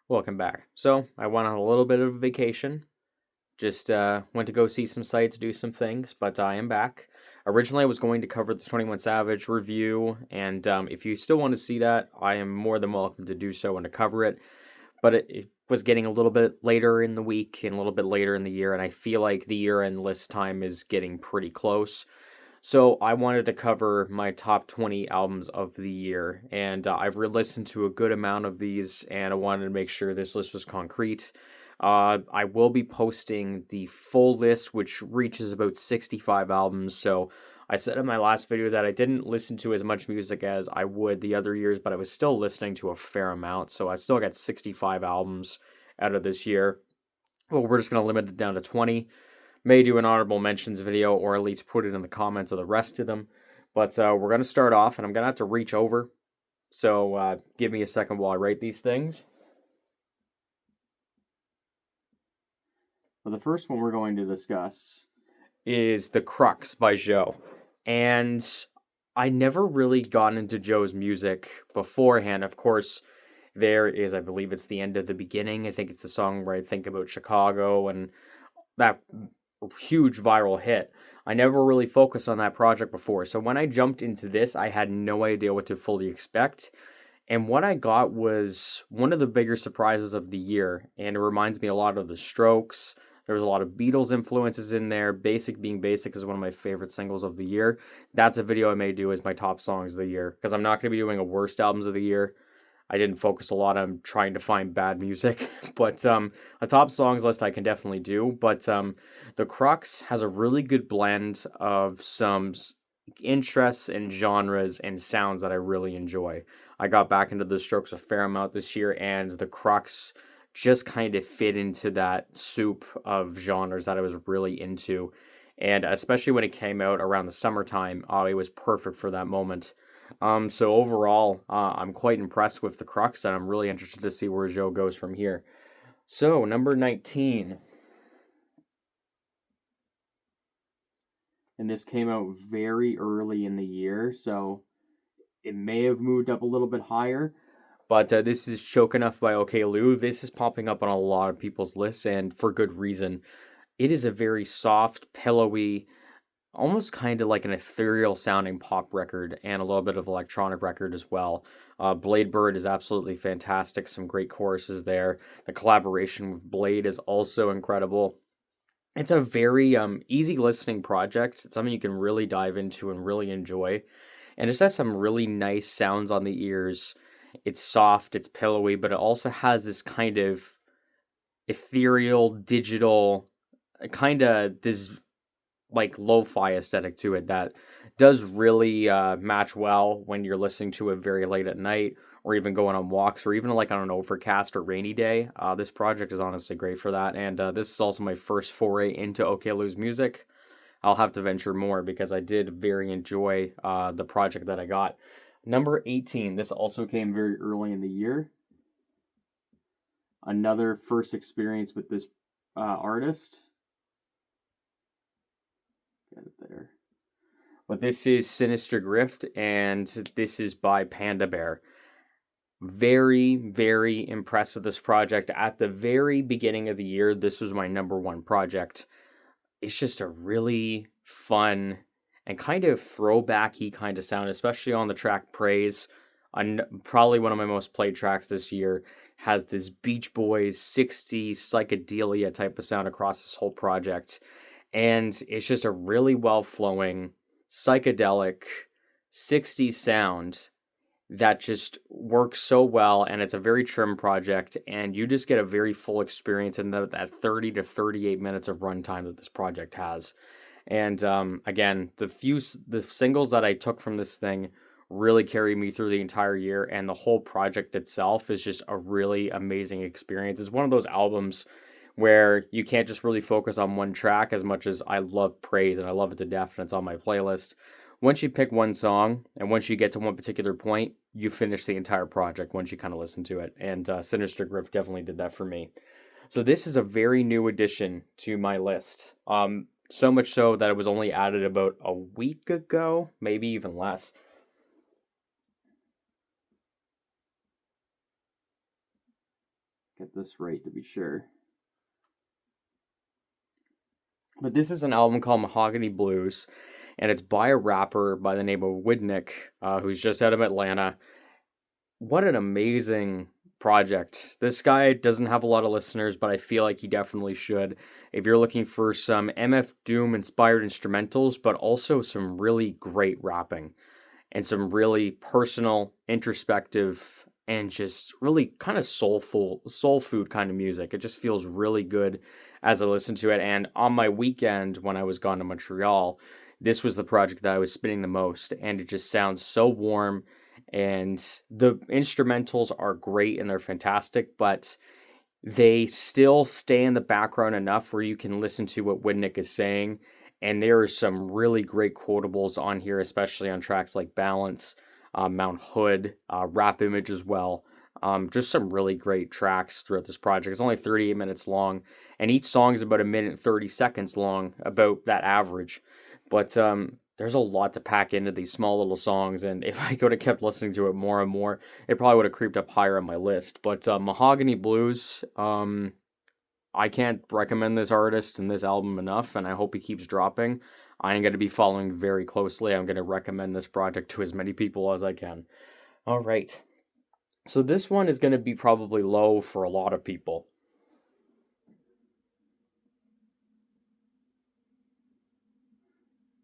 Welcome back. So, I went on a little bit of a vacation. Just went to go see some sights, do some things, but I am back. Originally, I was going to cover the 21 Savage review, and if you still want to see that, I am more than welcome to do so and to cover it. But it was getting a little bit later in the week and a little bit later in the year, and I feel like the year-end list time is getting pretty close. So I wanted to cover my top 20 albums of the year, and I've re-listened to a good amount of these, and I wanted to make sure this list was concrete. I will be posting the full list, which reaches about 65 albums. So I said in my last video that I didn't listen to as much music as I would the other years, but I was still listening to a fair amount. So I still got 65 albums out of this year. Well, we're just going to limit it down to 20. May do an honorable mentions video or at least put it in the comments of the rest of them. But we're going to start off, and I'm going to have to reach over. So give me a second while I write these things. Well, the first one we're going to discuss is The Crux by Joe. And I never really got into Joe's music beforehand. Of course, there is, I believe it's The End of the Beginning. I think it's the song where I think about Chicago and that huge viral hit. I never really focused on that project before. So when I jumped into this, I had no idea what to fully expect. And what I got was one of the bigger surprises of the year. And it reminds me a lot of The Strokes. There was a lot of Beatles influences in there. Basic Being Basic is one of my favorite singles of the year. That's a video I may do as my top songs of the year. Because I'm not going to be doing a worst albums of the year. I didn't focus a lot on trying to find bad music, but a top songs list I can definitely do. But The Crux has a really good blend of some interests and genres and sounds that I really enjoy. I got back into the Strokes a fair amount this year, and The Crux just kind of fit into that soup of genres that I was really into. And especially when it came out around the summertime, it was perfect for that moment. So overall, I'm quite impressed with The Crux, and I'm really interested to see where Joe goes from here. So, number 19. And this came out very early in the year, so it may have moved up a little bit higher. But this is Choke Enough by OK Lou. This is popping up on a lot of people's lists, and for good reason. It is a very soft, pillowy, almost kind of like an ethereal sounding pop record and a little bit of electronic record as well. Blade Bird is absolutely fantastic. Some great choruses there. The collaboration with Blade is also incredible. It's a very easy listening project. It's something you can really dive into and really enjoy. And it has some really nice sounds on the ears. It's soft, it's pillowy, but it also has this kind of ethereal, digital, kind of this like lo-fi aesthetic to it that does really match well when you're listening to it very late at night or even going on walks or even like on an overcast or rainy day. This project is honestly great for that, and this is also my first foray into OK Lou's music. I'll have to venture more because I did very enjoy the project that I got. Number 18, this also came very early in the year. Another first experience with this artist. Get it there. But this is Sinister Grift, and this is by Panda Bear. Very, very impressed with this project. At the very beginning of the year, this was my number one project. It's just a really fun and kind of throwbacky kind of sound, especially on the track Praise. Probably one of my most played tracks this year. Has this Beach Boys 60s psychedelia type of sound across this whole project. And it's just a really well flowing, psychedelic 60s sound that just works so well, and it's a very trim project, and you just get a very full experience in that 30 to 38 minutes of runtime that this project has. And again, the singles that I took from this thing really carried me through the entire year, and the whole project itself is just a really amazing experience. It's one of those albums where you can't just really focus on one track as much as I love Praise and I love it to death and it's on my playlist. Once you pick one song and once you get to one particular point, you finish the entire project once you kind of listen to it. And Sinister Grift definitely did that for me. So this is a very new addition to my list. So much so that it was only added about a week ago, maybe even less. Get this right to be sure. But this is an album called Mahogany Blues, and it's by a rapper by the name of Widnick, who's just out of Atlanta. What an amazing project. This guy doesn't have a lot of listeners, but I feel like he definitely should. If you're looking for some MF Doom inspired instrumentals, but also some really great rapping and some really personal, introspective, and just really kind of soulful, soul food kind of music. It just feels really good as I listen to it. And on my weekend when I was gone to Montreal, this was the project that I was spinning the most, and it just sounds so warm. And the instrumentals are great and they're fantastic, but they still stay in the background enough where you can listen to what Widnick is saying. And there are some really great quotables on here, especially on tracks like Balance, Mount Hood, Rap Image as well. Just some really great tracks throughout this project. It's only 38 minutes long, and each song is about 1 minute and 30 seconds long, about that average. But there's a lot to pack into these small little songs, and if I could have kept listening to it more and more, it probably would have creeped up higher on my list. But Mahogany Blues, I can't recommend this artist and this album enough, and I hope he keeps dropping. I'm going to be following very closely. I'm going to recommend this project to as many people as I can. All right. So this one is going to be probably low for a lot of people.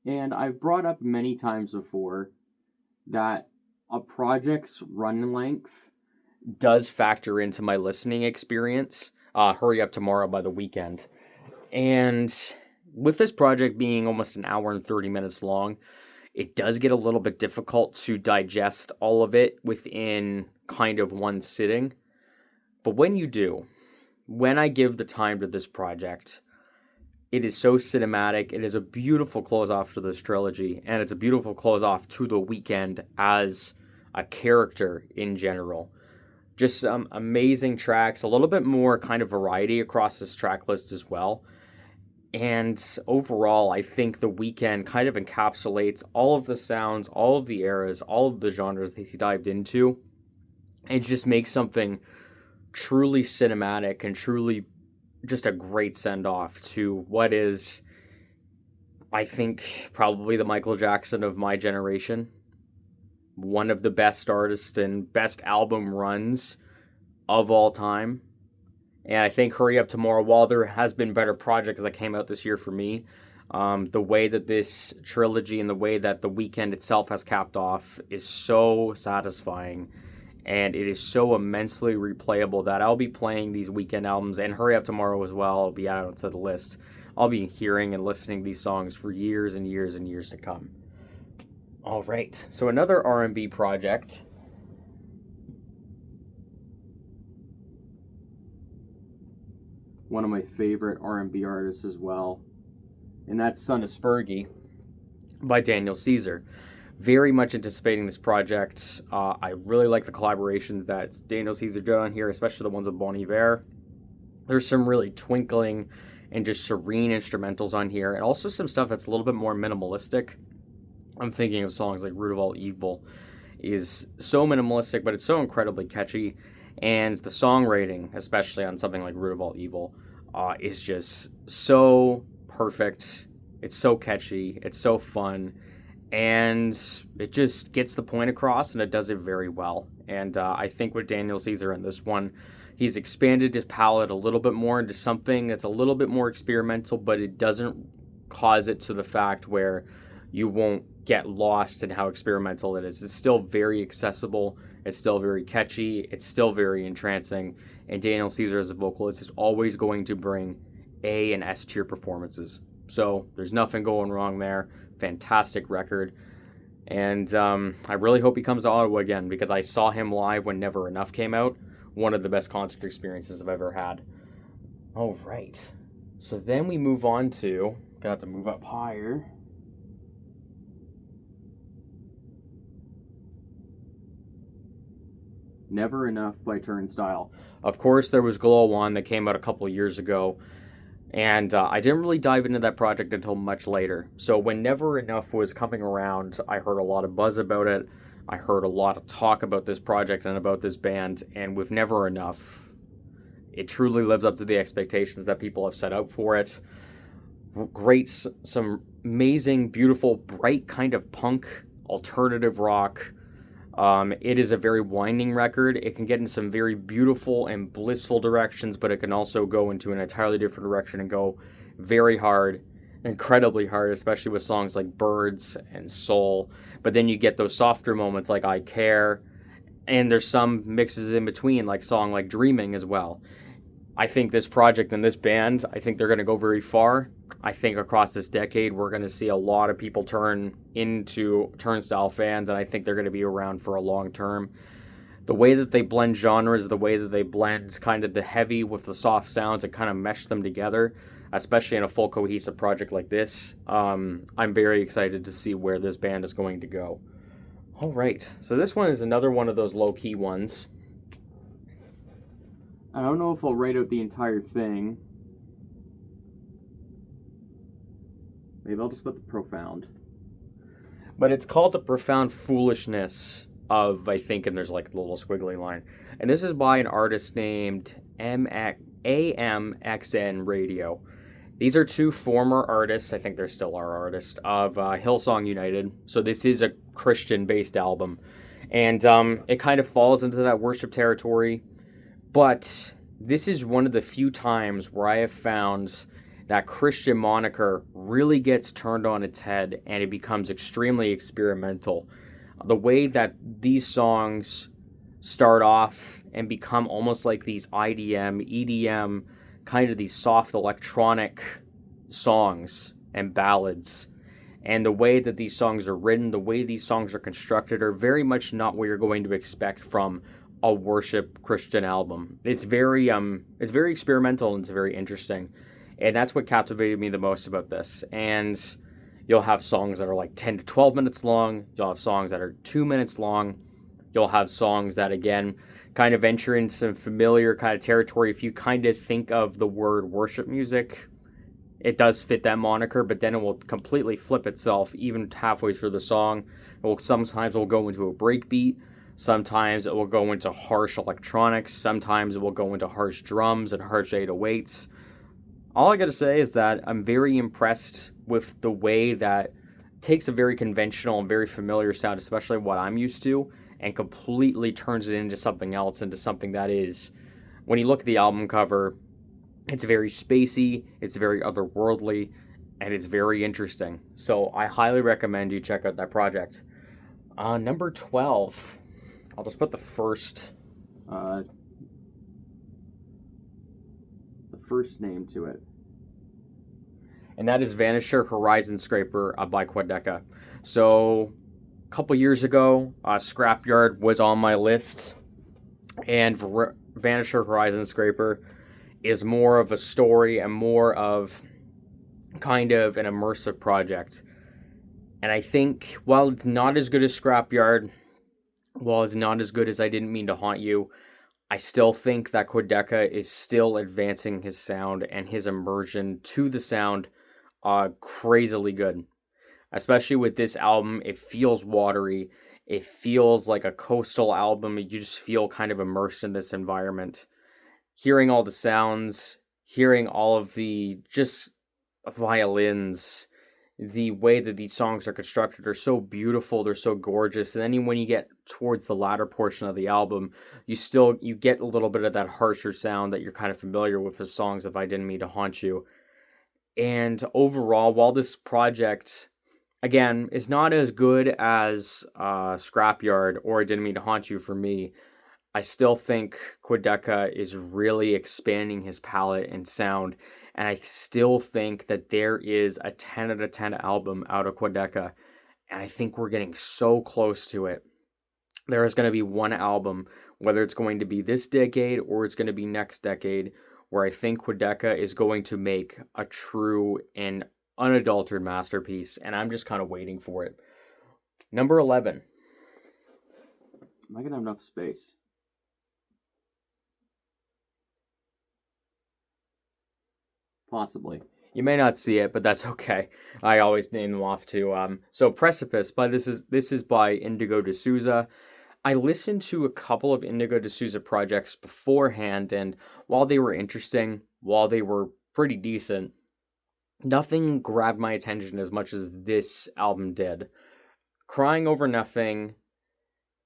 And I've brought up many times before that a project's run length does factor into my listening experience. Hurry Up Tomorrow by The Weeknd. And with this project being almost an hour and 30 minutes long, it does get a little bit difficult to digest all of it within kind of one sitting. But when you do, when I give the time to this project, it is so cinematic. It is a beautiful close off to this trilogy, and it's a beautiful close off to The Weeknd as a character in general. Just some amazing tracks, a little bit more kind of variety across this track list as well. And overall, I think The Weeknd kind of encapsulates all of the sounds, all of the eras, all of the genres that he dived into, and just makes something truly cinematic and truly just a great send-off to what is, I think, probably the Michael Jackson of my generation. One of the best artists and best album runs of all time. And I think Hurry Up Tomorrow, while there has been better projects that came out this year for me, the way that this trilogy and the way that The Weeknd itself has capped off is so satisfying. And it is so immensely replayable that I'll be playing these Weeknd albums and Hurry Up Tomorrow as well. I'll be added to the list. I'll be hearing and listening to these songs for years and years and years to come. All right, so another R&B project. One of my favorite R&B artists as well, and that's Son of Spurgy by Daniel Caesar. Very much anticipating this project. I really like the collaborations that Daniel Caesar did on here, especially the ones with Bon Iver. There's some really twinkling and just serene instrumentals on here, and also some stuff that's a little bit more minimalistic. I'm thinking of songs like Root of All Evil is so minimalistic, but it's so incredibly catchy. And the song rating, especially on something like Root of All Evil, is just so perfect. It's so catchy. It's so fun. And it just gets the point across, and it does it very well. And I think with Daniel Caesar in this one, he's expanded his palette a little bit more into something that's a little bit more experimental, but it doesn't cause it to the fact where you won't get lost in how experimental it is. It's still very accessible. It's still very catchy. It's still very entrancing. And Daniel Caesar as a vocalist is always going to bring A and S tier performances. So there's nothing going wrong there. Fantastic record. And I really hope he comes to Ottawa again, because I saw him live when Never Enough came out. One of the best concert experiences I've ever had. All right. So then we move on to, gonna have to move up higher. Never Enough by Turnstile. Of course, there was Glow One that came out a couple of years ago, and I didn't really dive into that project until much later. So when Never Enough was coming around, I heard a lot of buzz about it. I heard a lot of talk about this project and about this band, and with Never Enough, It truly lives up to the expectations that people have set out for it. Great, some amazing, beautiful, bright kind of punk, alternative rock. It is a very winding record. It can get in some very beautiful and blissful directions, but it can also go into an entirely different direction and go very hard, incredibly hard, especially with songs like Birds and Soul. But then you get those softer moments like I Care, and there's some mixes in between, like song like Dreaming as well. I think this project and this band, I think they're going to go very far. I think across this decade, we're going to see a lot of people turn into Turnstile fans, and I think they're going to be around for a long term. The way that they blend genres, the way that they blend kind of the heavy with the soft sounds and kind of mesh them together, especially in a full cohesive project like this, I'm very excited to see where this band is going to go. All right, so this one is another one of those low-key ones. I don't know if I'll write out the entire thing. Maybe I'll just put the profound. But it's called The Profound Foolishness of, I think, and there's like a little squiggly line. And this is by an artist named AMXN Radio. These are two former artists, I think they're still our artists, of Hillsong United. So this is a Christian-based album. And it kind of falls into that worship territory. But this is one of the few times where I have found that Christian moniker really gets turned on its head and it becomes extremely experimental. The way that these songs start off and become almost like these IDM, EDM, kind of these soft electronic songs and ballads, and the way that these songs are written, the way these songs are constructed, are very much not what you're going to expect from a worship Christian album. It's very experimental and it's very interesting. And that's what captivated me the most about this. And you'll have songs that are like 10 to 12 minutes long. You'll have songs that are 2 minutes long. You'll have songs that, again, kind of enter into some familiar kind of territory. If you kind of think of the word worship music, it does fit that moniker, but then it will completely flip itself even halfway through the song. Sometimes it will go into a breakbeat. Sometimes it will go into harsh electronics. Sometimes it will go into harsh drums and harsh 808s. All I gotta say is that I'm very impressed with the way that it takes a very conventional and very familiar sound, especially what I'm used to, and completely turns it into something else, into something that is, when you look at the album cover, it's very spacey, it's very otherworldly, and it's very interesting. So I highly recommend you check out that project. Number 12. I'll just put the first name to it. And that is Vanisher Horizon Scraper by Quedeca. So a couple years ago, Scrapyard was on my list. And Vanisher Horizon Scraper is more of a story and more of kind of an immersive project. And I think while it's not as good as Scrapyard, while it's not as good as I Didn't Mean to Haunt You, I still think that Quedeca is still advancing his sound and his immersion to the sound crazily good. Especially with this album, it feels watery. It feels like a coastal album. You just feel kind of immersed in this environment. Hearing all the sounds, hearing all of the just violins, the way that these songs are constructed are so beautiful, they're so gorgeous. And then when you get towards the latter portion of the album, you get a little bit of that harsher sound that you're kind of familiar with the songs of I Didn't Mean to Haunt You. And overall, while this project, again, is not as good as Scrapyard or I Didn't Mean to Haunt You for me, I still think Quedeca is really expanding his palette and sound. And I still think that there is a 10 out of 10 album out of Quedeca. And I think we're getting so close to it. There is going to be one album, whether it's going to be this decade or it's going to be next decade, where I think Quedeca is going to make a true and unadulterated masterpiece. And I'm just kind of waiting for it. Number 11. Am I going to have enough space? Possibly. You may not see it, but that's okay. I always name them off too. So Precipice, this is by Indigo D'Souza. I listened to a couple of Indigo D'Souza projects beforehand, and while they were interesting, while they were pretty decent, nothing grabbed my attention as much as this album did. Crying Over Nothing,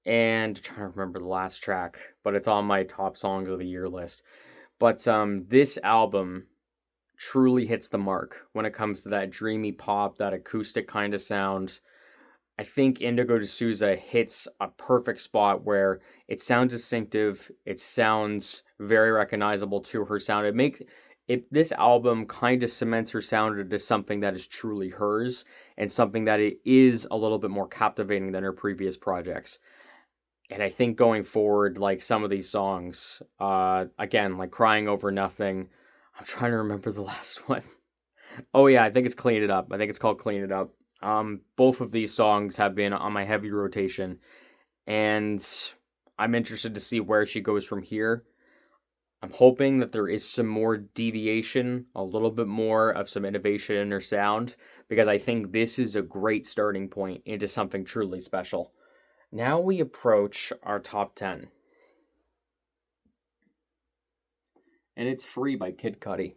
and I'm trying to remember the last track, but it's on my top songs of the year list. But this album truly hits the mark when it comes to that dreamy pop, that acoustic kind of sound. I think Indigo D'Souza hits a perfect spot where it sounds distinctive, it sounds very recognizable to her sound. This album kind of cements her sound into something that is truly hers, and something that it is a little bit more captivating than her previous projects. And I think going forward, like some of these songs, again, like Crying Over Nothing, I'm trying to remember the last one. Oh yeah, I think it's Clean It Up. I think it's called Clean It Up. Both of these songs have been on my heavy rotation, and I'm interested to see where she goes from here. I'm hoping that there is some more deviation, a little bit more of some innovation in her sound, because I think this is a great starting point into something truly special. Now we approach our top 10. And it's Free by Kid Cudi.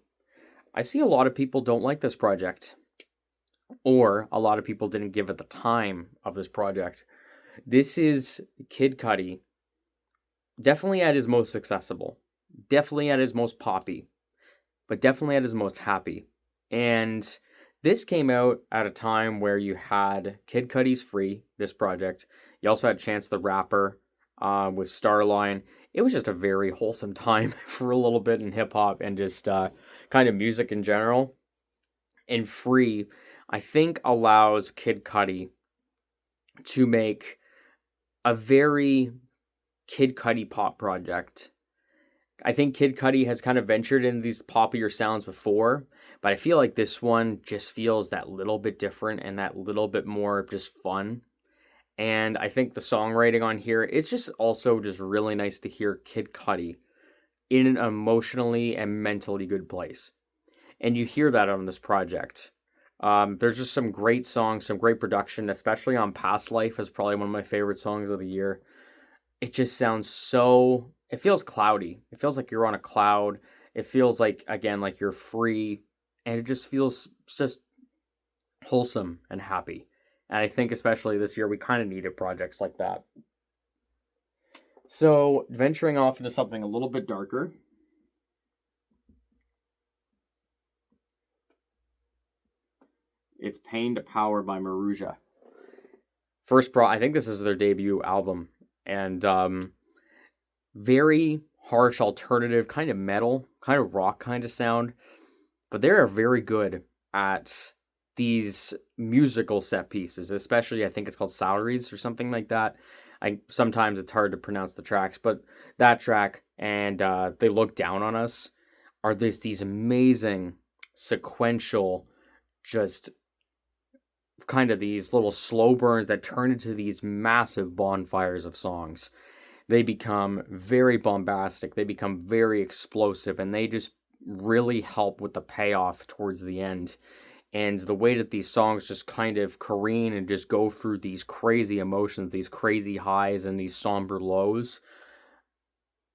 I see a lot of people don't like this project, or a lot of people didn't give it the time of this project. This is Kid Cudi, definitely at his most accessible, definitely at his most poppy, but definitely at his most happy. And this came out at a time where you had Kid Cudi's Free, this project. You also had Chance the Rapper with Starline. It was just a very wholesome time for a little bit in hip hop and just kind of music in general. And Free, I think, allows Kid Cudi to make a very Kid Cudi pop project. I think Kid Cudi has kind of ventured into these poppier sounds before, but I feel like this one just feels that little bit different and that little bit more just fun. And I think the songwriting on here, it's just also just really nice to hear Kid Cudi in an emotionally and mentally good place. And you hear that on this project. There's just some great songs, some great production, especially on Past Life is probably one of my favorite songs of the year. It just sounds so, it feels cloudy. It feels like you're on a cloud. It feels like, again, like you're free. And it just feels just wholesome and happy. And I think especially this year, we kind of needed projects like that. So, venturing off into something a little bit darker. It's Pain to Power by Maruja. I think this is their debut album. And very harsh alternative, kind of metal, kind of rock kind of sound. But they are very good at these musical set pieces, especially I think it's called Salaries or something like that. Sometimes it's hard to pronounce the tracks, but that track and They Look Down on Us are these amazing sequential, just kind of these little slow burns that turn into these massive bonfires of songs. They become very bombastic, they become very explosive, and they just really help with the payoff towards the end. And the way that these songs just kind of careen and just go through these crazy emotions, these crazy highs and these somber lows.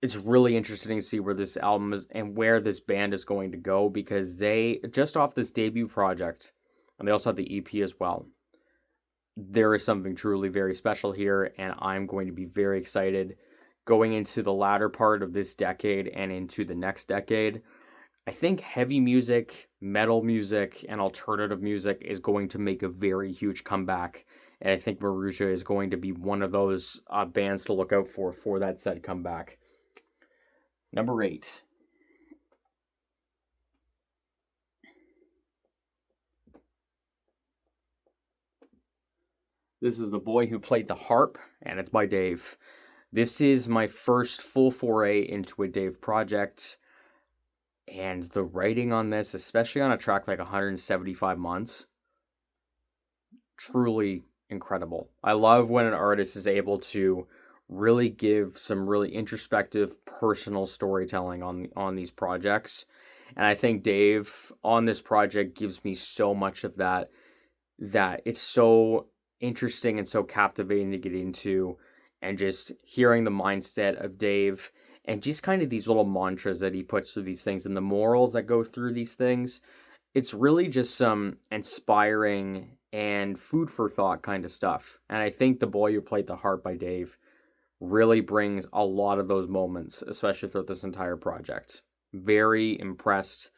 It's really interesting to see where this album is and where this band is going to go, because they, just off this debut project, and they also have the EP as well, there is something truly very special here, and I'm going to be very excited going into the latter part of this decade and into the next decade. I think heavy music, metal music, and alternative music is going to make a very huge comeback. And I think Maruja is going to be one of those bands to look out for that said comeback. Number 8. This is The Boy Who Played the Harp, and it's by Dave. This is my first full foray into a Dave project. And the writing on this, especially on a track like 175 Months, truly incredible. I love when an artist is able to really give some really introspective, personal storytelling on these projects. And I think Dave on this project gives me so much of that it's so interesting and so captivating to get into. and just hearing the mindset of Dave and just kind of these little mantras that he puts through these things and the morals that go through these things. It's really just some inspiring and food for thought kind of stuff. And I think The Boy Who Played the Harp by Dave really brings a lot of those moments, especially throughout this entire project. Very impressed.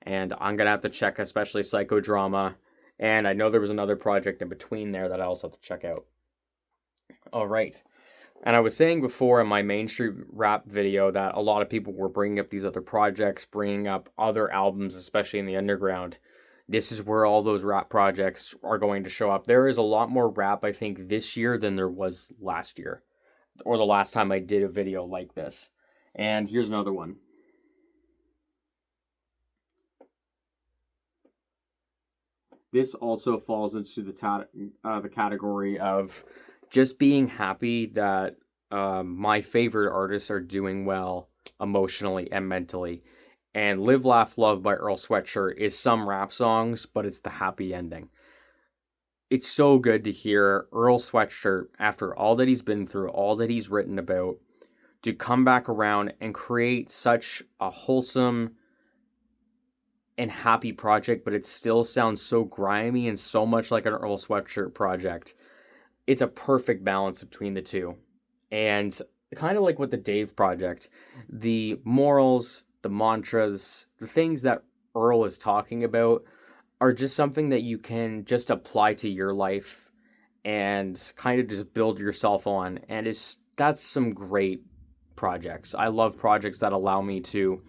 And I'm going to have to check, especially Psychodrama. And I know there was another project in between there that I also have to check out. All right. And I was saying before in my mainstream rap video that a lot of people were bringing up these other projects, bringing up other albums, especially in the underground. This is where all those rap projects are going to show up. There is a lot more rap, I think, this year than there was last year, or the last time I did a video like this. And here's another one. This also falls into the category of just being happy that my favorite artists are doing well emotionally and mentally. And Live, Laugh, Love by Earl Sweatshirt is some rap songs, but it's the happy ending. It's so good to hear Earl Sweatshirt, after all that he's been through, all that he's written about, to come back around and create such a wholesome and happy project, but it still sounds so grimy and so much like an Earl Sweatshirt project. It's a perfect balance between the two. And kind of like with the Dave project, the morals, the mantras, the things that Earl is talking about are just something that you can just apply to your life and kind of just build yourself on. And that's some great projects. I love projects that allow me to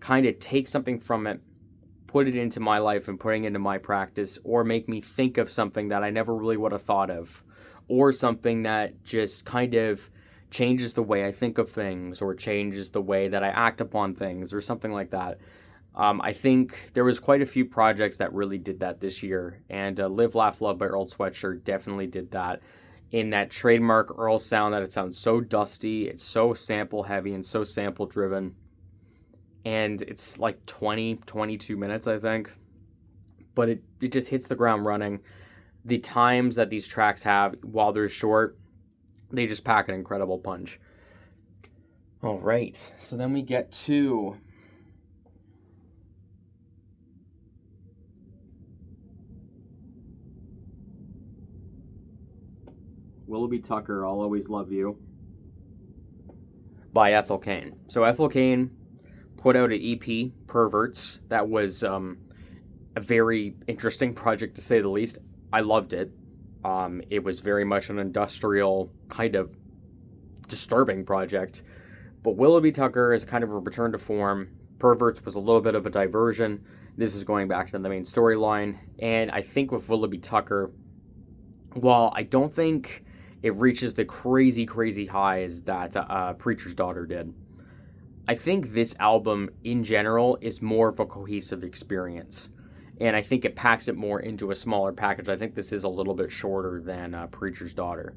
kind of take something from it, put it into my life and putting it into my practice, or make me think of something that I never really would have thought of, or something that just kind of changes the way I think of things, or changes the way that I act upon things, or something like that. I think there was quite a few projects that really did that this year, and Live, Laugh, Love by Earl Sweatshirt definitely did that, in that trademark Earl sound that it sounds so dusty, it's so sample heavy and so sample driven. And it's like 22 minutes, I think. But it just hits the ground running. The times that these tracks have, while they're short, they just pack an incredible punch. All right, so then we get to Willoughby Tucker, I'll Always Love You by Ethel Cain. So Ethel Cain put out an EP, Perverts, that was a very interesting project to say the least. I loved it. It was very much an industrial, kind of disturbing project. But Willoughby Tucker is kind of a return to form. Perverts was a little bit of a diversion. This is going back to the main storyline. And I think with Willoughby Tucker, while I don't think it reaches the crazy, crazy highs that Preacher's Daughter did, I think this album, in general, is more of a cohesive experience. And I think it packs it more into a smaller package. I think this is a little bit shorter than Preacher's Daughter.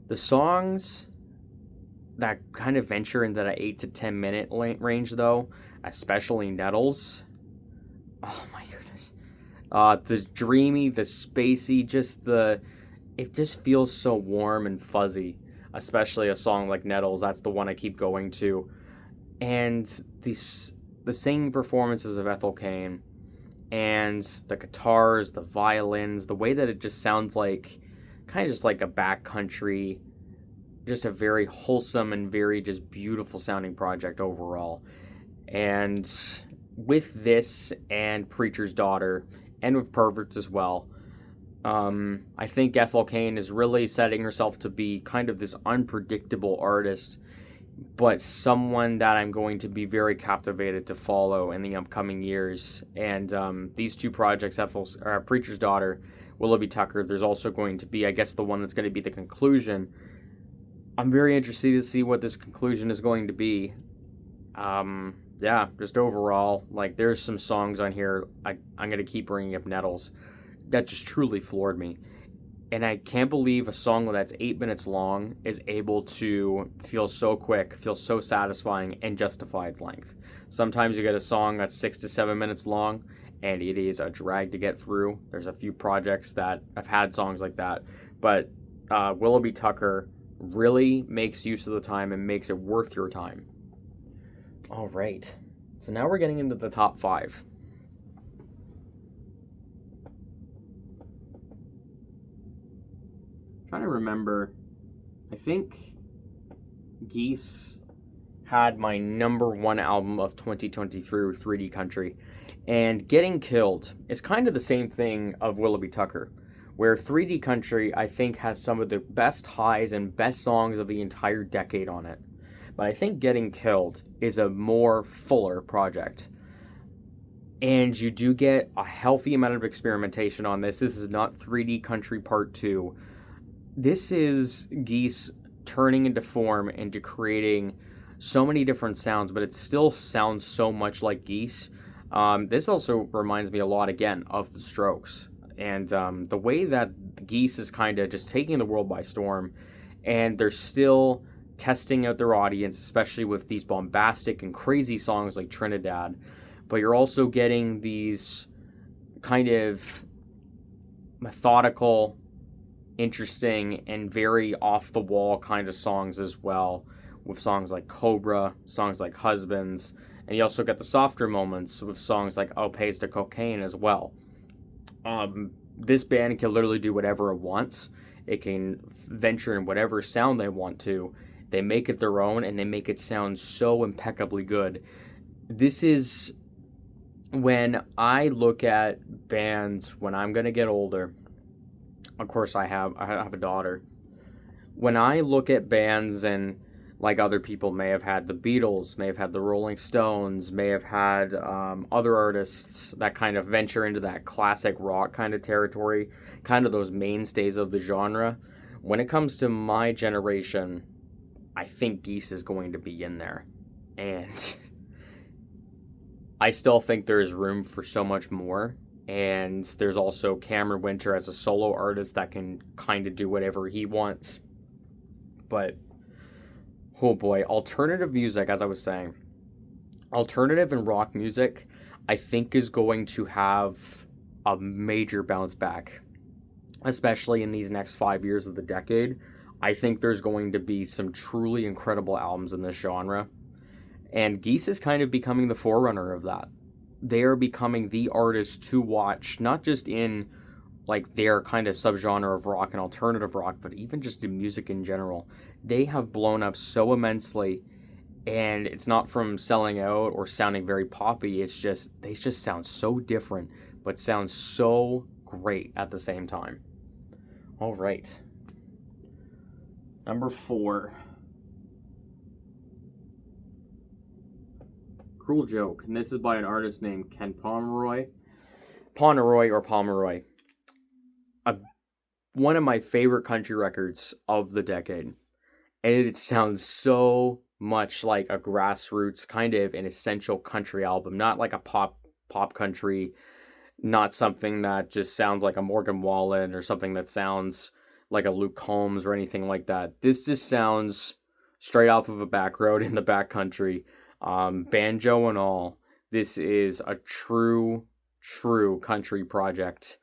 The songs that kind of venture into the 8 to 10 minute range, though, especially Nettles, oh my goodness. The dreamy, the spacey, it just feels so warm and fuzzy. Especially a song like Nettles, that's the one I keep going to. And the singing performances of Ethel Cain, and the guitars, the violins, the way that it just sounds like, kind of just like a backcountry, just a very wholesome and very just beautiful sounding project overall. And with this and Preacher's Daughter, and with Perverts as well, I think Ethel Cain is really setting herself to be kind of this unpredictable artist, but someone that I'm going to be very captivated to follow in the upcoming years. And these two projects, Preacher's Daughter, Willoughby Tucker, there's also going to be, I guess, the one that's going to be the conclusion. I'm very interested to see what this conclusion is going to be. Yeah, just overall, like, there's some songs on here, I'm going to keep bringing up Nettles, that just truly floored me. And I can't believe a song that's 8 minutes long is able to feel so quick, feel so satisfying, and justify its length. Sometimes you get a song that's 6 to 7 minutes long, and it is a drag to get through. There's a few projects that have had songs like that. But Willoughby Tucker really makes use of the time and makes it worth your time. All right. So now we're getting into the top 5. Trying to remember, I think Geese had my number 1 album of 2023, 3D Country, and Getting Killed is kind of the same thing of Willoughby Tucker, where 3D Country I think has some of the best highs and best songs of the entire decade on it, but I think Getting Killed is a more fuller project. And you do get a healthy amount of experimentation on this. This is not 3D Country Part 2. This is Geese turning into form, into creating so many different sounds, but it still sounds so much like Geese. This also reminds me a lot, again, of the Strokes. And the way that Geese is kind of just taking the world by storm, and they're still testing out their audience, especially with these bombastic and crazy songs like Trinidad. But you're also getting these kind of methodical, interesting, and very off-the-wall kind of songs as well, with songs like Cobra, songs like Husbands, and you also get the softer moments with songs like Oh Pays to Cocaine as well. This band can literally do whatever it wants. It can venture in whatever sound they want to. They make it their own, and they make it sound so impeccably good. This is when I look at bands when I'm going to get older. Of course, I have a daughter. When I look at bands, and like other people may have had the Beatles, may have had the Rolling Stones, may have had other artists that kind of venture into that classic rock kind of territory, kind of those mainstays of the genre. When it comes to my generation, I think Geese is going to be in there. And I still think there is room for so much more. And there's also Cameron Winter as a solo artist that can kind of do whatever he wants. But, oh boy, alternative music, as I was saying, alternative and rock music, I think is going to have a major bounce back, especially in these next 5 years of the decade. I think there's going to be some truly incredible albums in this genre. And Geese is kind of becoming the forerunner of that. They are becoming the artist to watch, not just in like their kind of subgenre of rock and alternative rock, but even just in music in general. They have blown up so immensely, and it's not from selling out or sounding very poppy. It's just they just sound so different, but sound so great at the same time. All right, number 4. Cruel Joke, and this is by an artist named Ken Pomeroy. One of my favorite country records of the decade. And it sounds so much like a grassroots, kind of an essential country album, not like a pop country, not something that just sounds like a Morgan Wallen or something that sounds like a Luke Combs or anything like that. This just sounds straight off of a back road in the back country. Banjo and all, this is a true country project.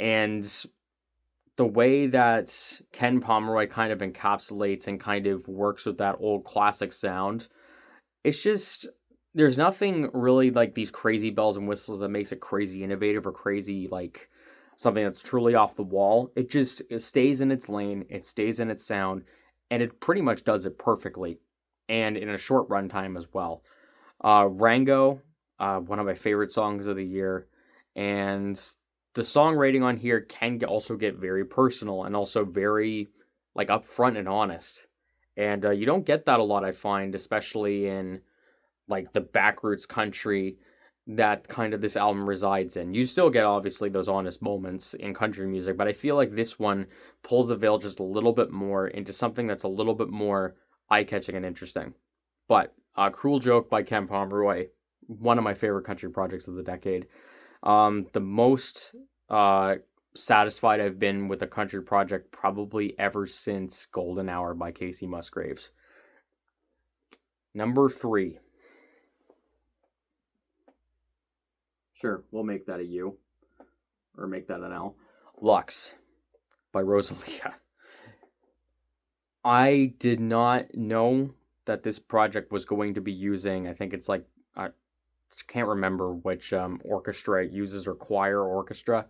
And the way that Ken Pomeroy kind of encapsulates and kind of works with that old classic sound, it's just, there's nothing really like these crazy bells and whistles that makes it crazy innovative or crazy like something that's truly off the wall. It stays in its lane, it stays in its sound, and it pretty much does it perfectly. And in a short runtime as well. Rango, one of my favorite songs of the year, and the song rating on here can also get very personal and also very like upfront and honest. And you don't get that a lot, I find, especially in like the backroots country that kind of this album resides in. You still get obviously those honest moments in country music, but I feel like this one pulls the veil just a little bit more into something that's a little bit more eye-catching and interesting. But Cruel Joke by Ken Pomeroy, one of my favorite country projects of the decade. The most satisfied I've been with a country project probably ever since Golden Hour by Kacey Musgraves. Number 3. Sure, we'll make that a U. Or make that an L. Lux by Rosalia. I did not know that this project was going to be using, I think it's like, I can't remember which orchestra it uses, or choir orchestra,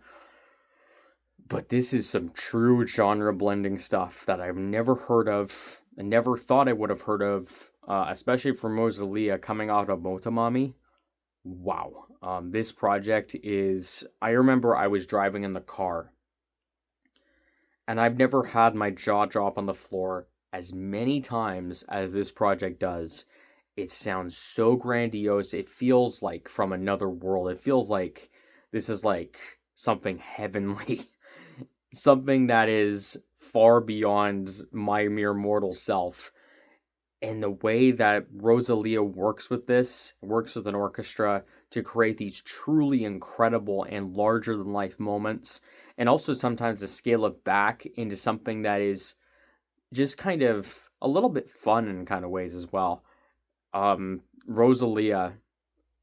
but this is some true genre blending stuff that I've never heard of and never thought I would have heard of, especially from Rosalia coming out of Motomami. Wow. This project is, I remember I was driving in the car, and I've never had my jaw drop on the floor as many times as this project does. It sounds so grandiose. It feels like from another world. It feels like this is like something heavenly, something that is far beyond my mere mortal self. And the way that Rosalia works with this, works with an orchestra to create these truly incredible and larger than life moments, and also sometimes to scale it back into something that is just kind of a little bit fun in kind of ways as well. Rosalia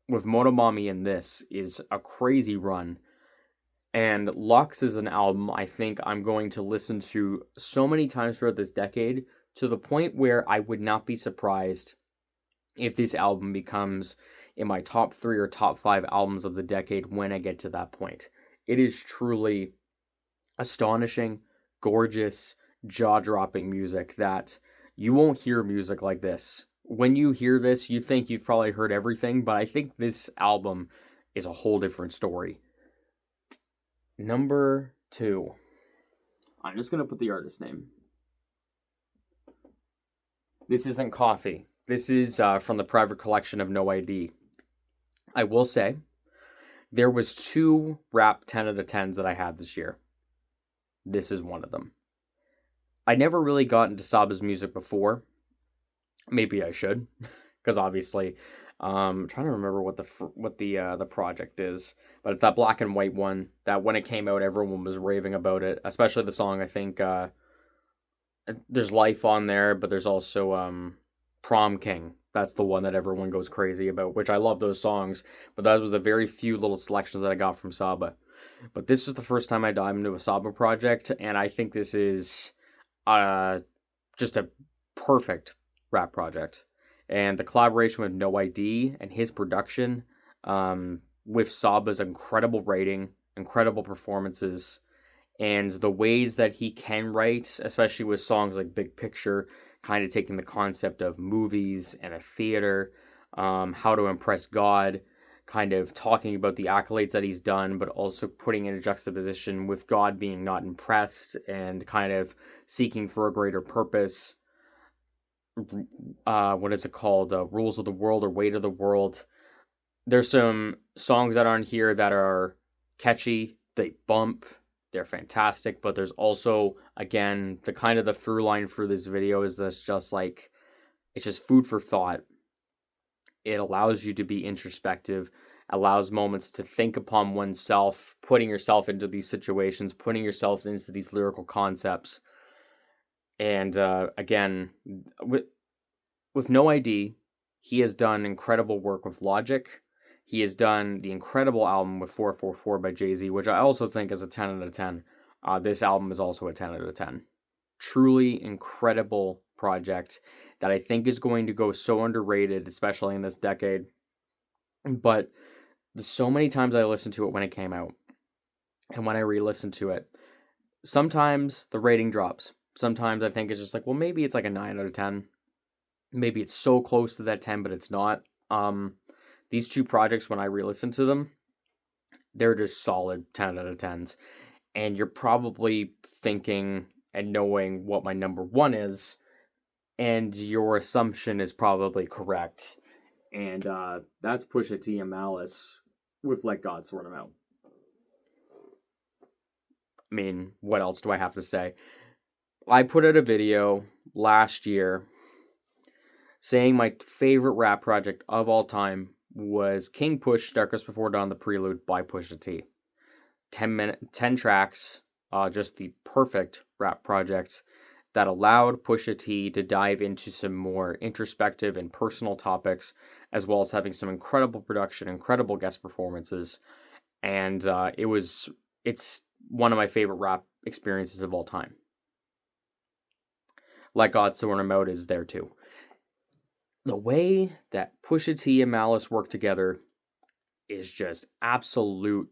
with Motomami in this is a crazy run. And Lux is an album I think I'm going to listen to so many times throughout this decade, to the point where I would not be surprised if this album becomes in my top 3 or top 5 albums of the decade when I get to that point. It is truly astonishing, gorgeous, jaw-dropping music that you won't hear music like this. When you hear this, you think you've probably heard everything, but I think this album is a whole different story. Number 2. I'm just going to put the artist name. This isn't Coffee. This is from the private collection of No ID. I will say, there was 2 rap 10 out of 10s that I had this year. This is one of them. I never really got into Saba's music before. Maybe I should, because obviously, I'm trying to remember what the project is, but it's that black and white one that when it came out, everyone was raving about it, especially the song. I think there's Life on there, but there's also Prom King. That's the one that everyone goes crazy about, which I love those songs, but that was the very few little selections that I got from Saba. But this is the first time I dived into a Saba project, and I think this is just a perfect rap project. And the collaboration with No ID and his production, with Saba's incredible writing, incredible performances, and the ways that he can write, especially with songs like Big Picture, kind of taking the concept of movies and a theater, How to Impress God, kind of talking about the accolades that he's done, but also putting in a juxtaposition with God being not impressed and kind of seeking for a greater purpose. What is it called? Rules of the World or Weight of the World. There's some songs that are on here that are catchy, they bump, they're fantastic, but there's also, again, the kind of the through line for this video is that's just like, it's just food for thought. It allows you to be introspective, allows moments to think upon oneself, putting yourself into these situations, putting yourself into these lyrical concepts. And again, with No ID, he has done incredible work with Logic. He has done the incredible album with 444 by Jay-Z, which I also think is a 10 out of 10. This album is also a 10 out of 10. Truly incredible project that I think is going to go so underrated, especially in this decade. But so many times I listened to it when it came out, and when I re-listened to it, sometimes the rating drops. Sometimes I think it's just like, well, maybe it's like a 9 out of 10. Maybe it's so close to that 10, but it's not. These 2 projects, when I re-listen to them, they're just solid 10 out of 10s. And you're probably thinking and knowing what my number 1 is, and your assumption is probably correct. And that's Pusha T and Malice with Let God Sort 'Em Out. I mean, what else do I have to say? I put out a video last year saying my favorite rap project of all time was King Push, Darkest Before Dawn, The Prelude by Pusha T. 10 tracks, just the perfect rap project that allowed Pusha T to dive into some more introspective and personal topics, as well as having some incredible production, incredible guest performances, and it's one of my favorite rap experiences of all time. Let God Sort 'Em Out is there too. The way that Pusha T and Malice work together is just absolute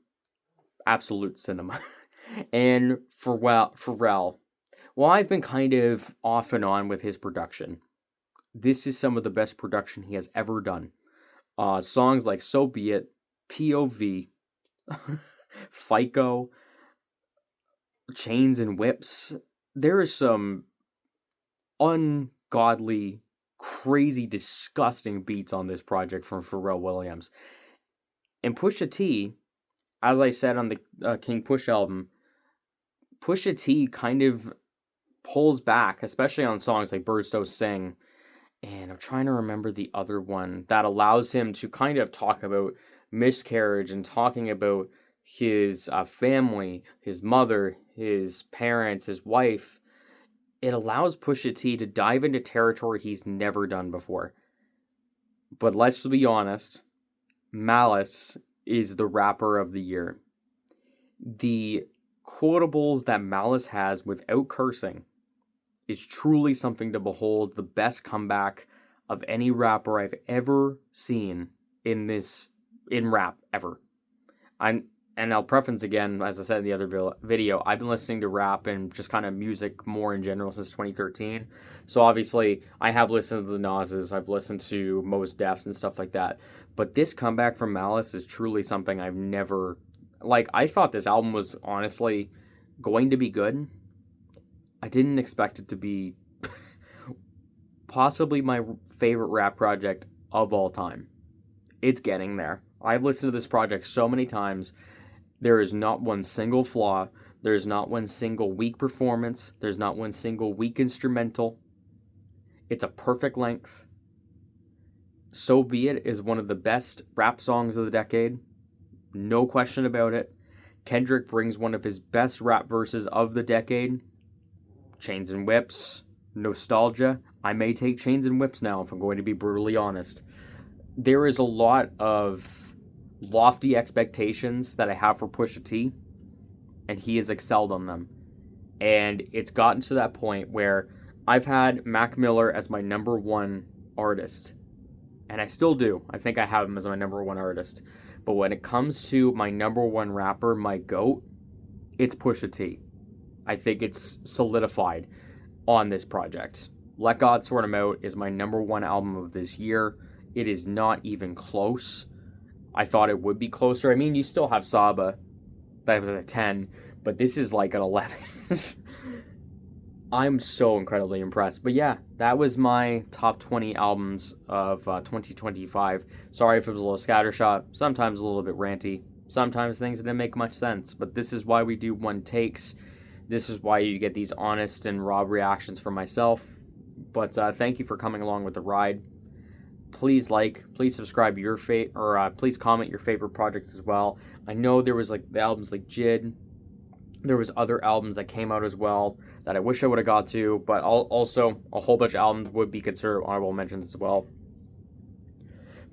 cinema. And Pharrell, well, I've been kind of off and on with his production. This is some of the best production he has ever done. Songs like So Be It, POV, FICO, Chains and Whips. There is some ungodly, crazy, disgusting beats on this project from Pharrell Williams. And Pusha T, as I said on the King Push album, Pusha T kind of pulls back, especially on songs like Birds Don't Sing, and I'm trying to remember the other one that allows him to kind of talk about miscarriage and talking about his family, his mother, his parents, his wife. It allows Pusha T to dive into territory he's never done before. But let's be honest, Malice is the rapper of the year. The quotables that Malice has without cursing is truly something to behold. The best comeback of any rapper I've ever seen in rap ever. And I'll preface again, as I said in the other video, I've been listening to rap and just kind of music more in general since 2013. So obviously, I have listened to the Nas's, I've listened to Mos Def's and stuff like that. But this comeback from Malice is truly something I've never... Like, I thought this album was honestly going to be good. I didn't expect it to be possibly my favorite rap project of all time. It's getting there. I've listened to this project so many times. There is not one single flaw. There's not one single weak performance. There's not one single weak instrumental. It's a perfect length. So Be It is one of the best rap songs of the decade. No question about it. Kendrick brings one of his best rap verses of the decade. Chains and Whips. Nostalgia. I may take Chains and Whips now if I'm going to be brutally honest. There is a lot of lofty expectations that I have for Pusha T, and he has excelled on them. And it's gotten to that point where I've had Mac Miller as my number one artist, and I still do. I think I have him as my number one artist. But when it comes to my number one rapper, my GOAT, it's Pusha T. I think it's solidified on this project. Let God Sort 'Em Out is my number one album of this year. It is not even close. I thought it would be closer. I mean, you still have Saba. That was a 10. But this is like an 11. I'm so incredibly impressed. But yeah, that was my top 20 albums of 2025. Sorry if it was a little scattershot. Sometimes a little bit ranty. Sometimes things didn't make much sense. But this is why we do one takes. This is why you get these honest and raw reactions from myself. But thank you for coming along with the ride. Please please subscribe please comment your favorite projects as well. I know there was like the albums like JID. There was other albums that came out as well that I wish I would have got to, but also a whole bunch of albums would be considered honorable mentions as well.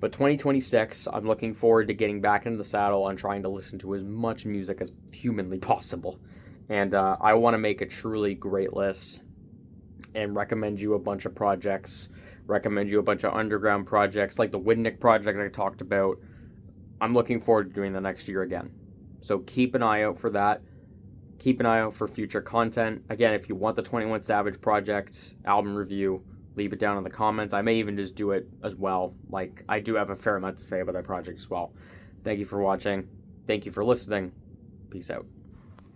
But 2026, I'm looking forward to getting back into the saddle and trying to listen to as much music as humanly possible. And I want to make a truly great list and recommend you a bunch of projects. Recommend you a bunch of underground projects like the Widnick project I talked about. I'm looking forward to doing the next year again. So keep an eye out for that. Keep an eye out for future content. Again, if you want the 21 Savage Project album review, leave it down in the comments. I may even just do it as well. Like, I do have a fair amount to say about that project as well. Thank you for watching. Thank you for listening. Peace out.